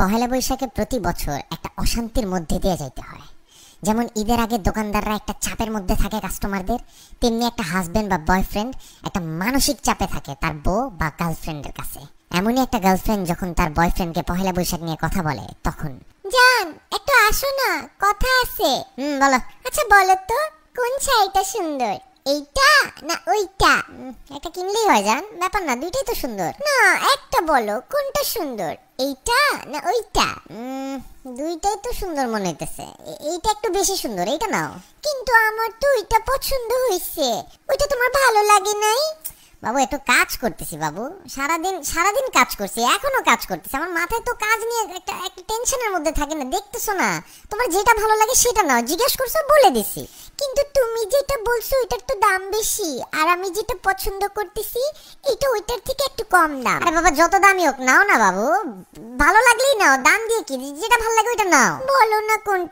পহেলা বৈশাখে প্রতি বছর একটা অশান্তির মধ্যে দিয়ে যাইতে হয়। যেমন ঈদের আগে দোকানদাররা একটা চাপের মধ্যে থাকে কাস্টমারদের, তেমনি একটা হাজবেন্ড বা বয়ফ্রেন্ড একটা মানসিক চাপে থাকে তার বউ বা গার্লফ্রেন্ডের কাছে। এমনই একটা গার্লফ্রেন্ড যখন তার বয়ফ্রেন্ডকে পহেলা বৈশাখ নিয়ে কথা বলে তখন, জান একটু আসো না, কথা আছে। বলো। আচ্ছা বলো তো, কোন শাড়িটা সুন্দর, এইটা না ওইটা? একটা কিনলেই হয় জান, ব্যাপার না, দুইটাই তো সুন্দর। না একটা বলো, কোনটা সুন্দর, এইটা না ওইটা? দুইটাই তো সুন্দর মনে হইতেছে, এইটা একটু বেশি সুন্দর, এইটা নাও। কিন্তু আমার তো ওইটা পছন্দ হইছে, ওইটা তোমার ভালো লাগে নাই? বাবু একটু কাজ করতেছি বাবু, সারাদিন কাজ করছি, এখনো কাজ করতেছি, আমার মাথায় তো কাজ নিয়ে একটা টেনশনের মধ্যে থাকে না, দেখতেছো না? তোমার যেটা ভালো লাগে সেটা নাও, জিজ্ঞেস করছো বলে দিছি। কিন্তু তুমি যেটা বলছো ওইটার তো দাম বেশি, আর আমি যেটা পছন্দ করতেছি এটা ওইটার থেকে একটু কম দাম। আরে বাবা যত দামই হোক নাও না বাবু, ভালো লাগলেই নাও, দাম দিয়ে কি, যেটা ভালো লাগে ওইটা নাও। বলো না কোনটা